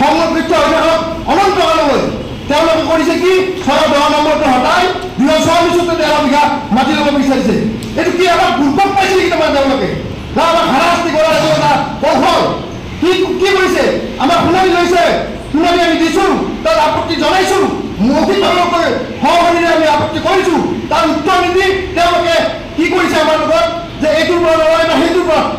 সংৰক্ষিত হৈ থাকক অনন্তকাললৈ। তেওঁলোকে কৰিছে কি ১৬ নম্বৰটো হটাই ২৪৪তে ১৩ বিঘা মাটি ল'ব বিচাৰিছে। এইটো কি আমাক দুৰ্ভোগ পাইছে নেকি তাৰমানে তেওঁলোকে? না আমাক হাৰাশাস্তি কৰাৰ এইটো এটা কৌশল? কি কৰিছে? আমাক শুনানি লৈছে, শুনানি আমি দিছোঁ, তাত আপত্তি জনাইছোঁ, মৌখিকভাৱে সহমতেৰে আমি আপত্তি কৰিছোঁ। তাৰ উত্তৰ নিদি তেওঁলোকে কি কৰিছে আমাৰ লগত যে এইটোৰ পৰা নলয় বা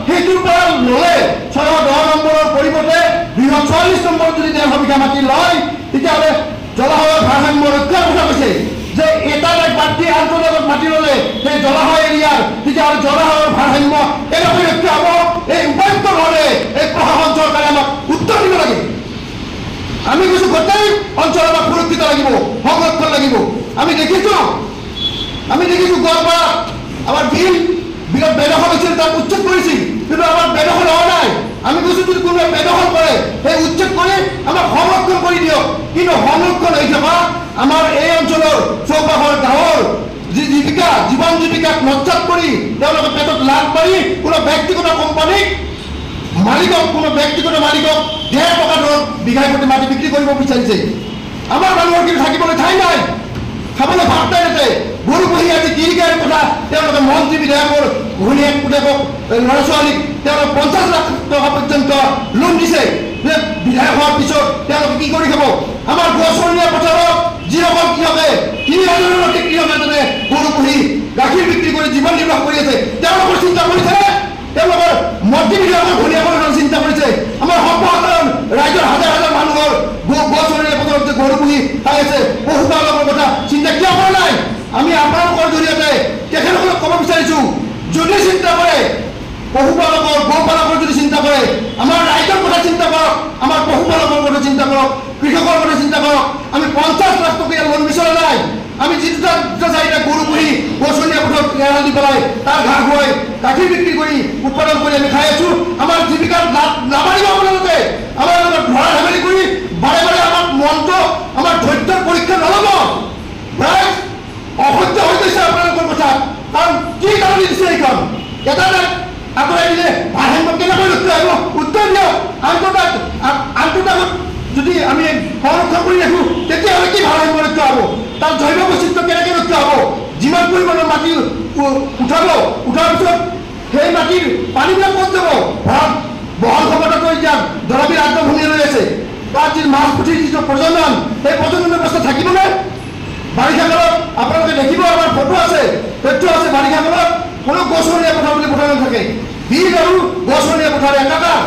সেইটোৰ পৰা ল'লে ১৬ নম্বৰৰ পৰিৱৰ্তে ২৪৪ নম্বৰ যদি ১৩ বিঘা মাটি লয়, তেতিয়াহ'লে জলাশয়ৰ ভাৰসাম্য ৰক্ষাৰ কথা কৈছে যে এটা বাদ দি আনটো লগত মাটি ল'লে সেই জলাশয় এৰিয়াৰ তেতিয়াহ'লে জলাশয়ৰ ভাৰসাম্য কেনেকৈ ৰক্ষা হ'ব? এই উপায়ুক্ত ধৰণে এই প্ৰশাসন চৰকাৰে আমাক উত্তৰ দিব লাগে। আমি কৈছোঁ গোটেই অঞ্চল আমাক সুৰক্ষিত লাগিব, সংৰক্ষণ লাগিব। আমি দেখিছোঁ গোৱালপাৰা আমাৰ বিলত বেদখল হৈছিল, তাক উচ্ছেদ কৰিছিল, কিন্তু আমাৰ বেদখল হোৱা নাই। আমি কৈছোঁ যদি কোনোবাই বেদখল কৰে সেই উচ্ছেদ কৰি আমাক সংৰক্ষণ কৰি দিয়ক। কিন্তু সংৰক্ষণ হৈ থকা আমাৰ এই অঞ্চলৰ চৌপাশৰ গাঁৱৰ জীৱন জীৱিকাক নস্যাৎ কৰি তেওঁলোকে পেটত লাভ পাৰি কোনো ব্যক্তিগত কোম্পানীক কোনো ব্যক্তিগত মালিকক ১.৫ টকা দৰত বিঘাই প্ৰতি মাটি বিক্ৰী কৰিব বিচাৰিছে। আমাৰ মানুহৰ কিন্তু থাকিবলৈ ঠাই নাই, খাবলৈ ভাত নাই। তাতে গৰু পুহি আজি কিৰিকাৰীৰ কথা তেওঁলোকে মন্ত্ৰী বিধায়কৰ ঘৈণীয়েক পুতেকক ল'ৰা ছোৱালীক তেওঁলোকে ৫০ লাখ টকা পৰ্যন্ত লোন দিছে যে বিধায়ক হোৱাৰ পিছত তেওঁলোকে কি কৰি খাব? আমাৰ গছৰীয়া পথাৰত যিসকল কৃষকে ৩০০০ কৃষকে তাতে গৰু পুহি গাখীৰ বিক্ৰী কৰি জীৱন নিৰ্বাহ কৰি আছে, তেওঁলোকৰ চিন্তা কৰিছে? তেওঁলোকৰ মন্ত্ৰী বিধায়কৰ ঘৈণীয়েকৰ চিন্তা কৰিছে? আমাৰ সৰ্বসাধাৰণ ৰাইজৰ হাজাৰ হাজাৰ মানুহৰ গছৰীয়া পথাৰত যে গৰু পুহি খাই আছে, পশুপালকৰ কথা চিন্তা কিয় কৰা নাই? আমি আপোনালোকৰ জৰিয়তে তেখেতসকলক ক'ব বিচাৰিছোঁ, যদি চিন্তা কৰে পশুপালকৰ গৌপালকৰ যদি চিন্তা কৰে, আমাৰ ৰাইজৰ কথা চিন্তা কৰক, আমাৰ পশুপালকৰ কথা চিন্তা কৰক, কৃষকৰ কথা চিন্তা কৰক। আমি ৫০ লাখ টকীয়া লোন বিচৰা নাই। আমি যিটো চাৰিটা গৰু পুহি গছৰীয়া পথাৰত এৰাল দি পেলাই তাৰ ঘাঁহ খুৱাই গাখীৰ বিক্ৰী কৰি উৎপাদন কৰি আমি খাই আছোঁ। আমাৰ জীৱিকাত নাবাঢ়িব আপোনালোকে। আমাৰ লগত ধৰা ধেমালি কৰি বাৰে বাৰে আমাৰ মনটো আমাৰ ধৈৰ্যৰ পৰীক্ষা নল'ব। ৰাইজ অসহ্য হৈ গৈছে আপোনালোকৰ কথা। কাৰণ কি কাৰণে দিছে এইখন? এটা আঁতৰাই দিলে ভাৰসাম্য কেনেকৈ ৰক্ষা হ'ব? উত্তৰ দিয়ক। আনটো যদি আমি সংৰক্ষণ কৰি ৰাখোঁ তেতিয়াহ'লে কি ভাৰসাম্য ৰক্ষা হ'ব? তাৰ জৈৱ বৈচিত্ৰ্য কেনেকৈ ৰক্ষা হ'ব? যিমান পৰিমাণৰ মাটি উঠাৰ পিছত সেই মাটিৰ পানীবিলাক ক'ত যাব? বহল ক্ষমতাটো এতিয়া দৰাবিৰ আৰ্দ্ৰভূমি লৈ আছে। তাত যি মাছ পুঠিৰ যিটো প্ৰজনন, সেই প্ৰজনন ব্যৱস্থা থাকিবনে? বাৰিষা কালত আপোনালোকে দেখিব, আমাৰ ফটো আছে, তথ্য আছে, বাৰিষা কালত কোনো গছৰীয়া পথাৰ বুলি পথাৰ নাথাকে। বিল আৰু গছৰীয়া পথাৰ একাকাৰ।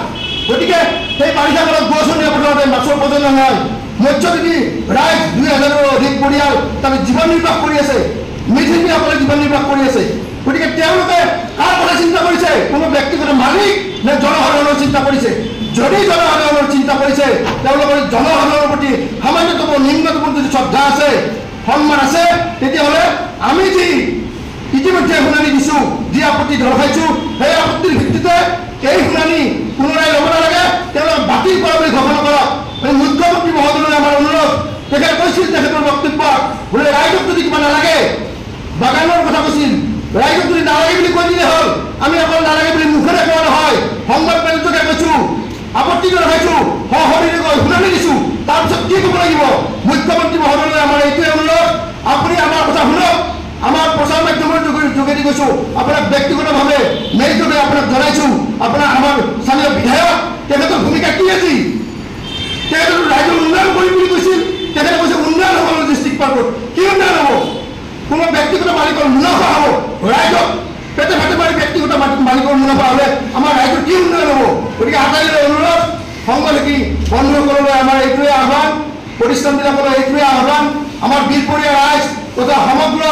গতিকে সেই বাৰিষা কালত গছৰীয়া পথাৰতে মাছৰ প্ৰজনন হয়। মৎস্যজীৱী ৰাইজ ২০০০ৰো অধিক পৰিয়াল তাতে জীৱন নিৰ্বাহ কৰি আছে, মৃৎশিল্পীসকলে জীৱন নিৰ্বাহ কৰি আছে। গতিকে তেওঁলোকে কাৰ কথা চিন্তা কৰিছে? কোনো ব্যক্তিগত মালিক নে জনসাধাৰণৰ চিন্তা কৰিছে? যদি জনসাধাৰণৰ চিন্তা কৰিছে, তেওঁলোকৰ জনসাধাৰণৰ প্ৰতি সামান্যতম নিম্নতম যদি শ্ৰদ্ধা আছে, সন্মান আছে, তেতিয়াহ'লে আমি যি ইতিমধ্যে শুনানি দিছোঁ, যি আপত্তি দৰ্শাইছোঁ, সেই আপত্তিৰ ভিত্তিতে এই শুনানি পুনৰাই ল'ব নালাগে, তেওঁলোকে বাতিল কৰা বুলি ঘোষণা কৰক। মুখ্যমন্ত্ৰী মহোদয়লৈ আমাৰ অনুৰোধ। তেখেতে কৈছিল তেখেতৰ বক্তব্যত বোলে ৰাইজক যদি কিবা নালাগে, বাগানৰ কথা কৈছিল, ৰাইজক যদি নালাগে বুলি কৈ দিলে হ'ল। আমি অকল নালাগে বুলি মুখেৰে কোৱা নহয়, সংবাদ মেলযোগে কৈছোঁ, আপত্তি দৰ্শাইছোঁ, সহমতেৰে কৈ শুনানি দিছোঁ। তাৰপিছত কি ক'ব লাগিব? মুখ্যমন্ত্ৰী মহোদয়লৈ আমাৰ এইটোৱে অনুৰোধ, আপুনি আমাৰ কথা শুনক। আমাৰ প্ৰচাৰ মাধ্যমৰ যোগেদি কৈছোঁ, আপোনাক ব্যক্তিগতভাৱে মেইলযোগে আপোনাক জনাইছোঁ। আপোনাৰ আমাৰ স্থানীয় বিধায়ক, তেখেতৰ ভূমিকা কি আছিল? তেখেতে ৰাইজৰ উন্নয়ন কৰিম বুলি কৈছিল। তেখেতে কৈছে উন্নয়ন হ'ব ডিষ্ট্ৰিক্ট পাৰ্কত। কি উন্নয়ন হ'ব? কোনো ব্যক্তিগত মালিকৰ মুনাফা হ'ব। ৰাইজক পেটে পেটে মাৰি ব্যক্তিগত মালিকৰ মুনাফা হ'লে আমাৰ ৰাইজৰ কি উন্নয়ন হ'ব? গতিকে আটাইৰে অনুৰোধ, সংগঠকি বন্ধুসকললৈ আমাৰ এইটোৱে আহ্বান, প্ৰতিষ্ঠানবিলাকলৈ এইটোৱে আহ্বান, আমাৰ বিলপৰীয়া ৰাইজ তথা সমগ্ৰ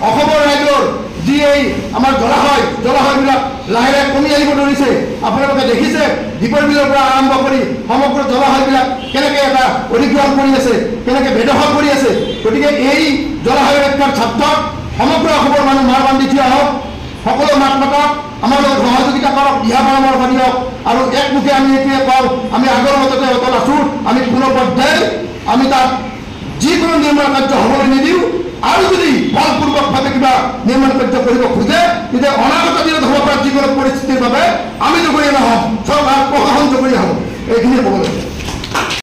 অসমৰ ৰাইজৰ যি এই আমাৰ জলাশয়বিলাক লাহে লাহে কমি আহিব ধৰিছে। আপোনালোকে দেখিছে দীপৰ বিলৰ পৰা আৰম্ভ কৰি সমগ্ৰ জলাশয়বিলাক কেনেকৈ এটা অধিগ্ৰহণ কৰি আছে, কেনেকৈ বেদখল কৰি আছে। গতিকে এই জলাশয় ৰক্ষাৰ স্বাৰ্থত সমগ্ৰ অসমৰ মানুহ মাৰ বান্ধি থিয় হওক, সকলো মাত মাতক, আমাৰ লগত সহযোগিতা কৰক, দিহা পৰামৰ্শ দিয়ক। আৰু একমুখে আমি এইটোৱে কওঁ, আমি আগৰ মততে অটল আছোঁ। আমি কোনো পৰ্যায়ে আমি তাত যিকোনো নিৰ্মাণ কাৰ্য হ'বলৈ নিদিওঁ। আৰু যদি বলপূৰ্বকভাৱে কিবা নিৰ্মাণ কাৰ্য কৰিব খোজে, তেতিয়া অনাগত দিনত হ'ব পৰা যিকোনো পৰিস্থিতিৰ বাবে আমি জগৰীয়া নহ'ম, চৰকাৰ প্ৰশাসন জগৰীয়া হ'ব। এইখিনিয়ে ক'ব লাগে।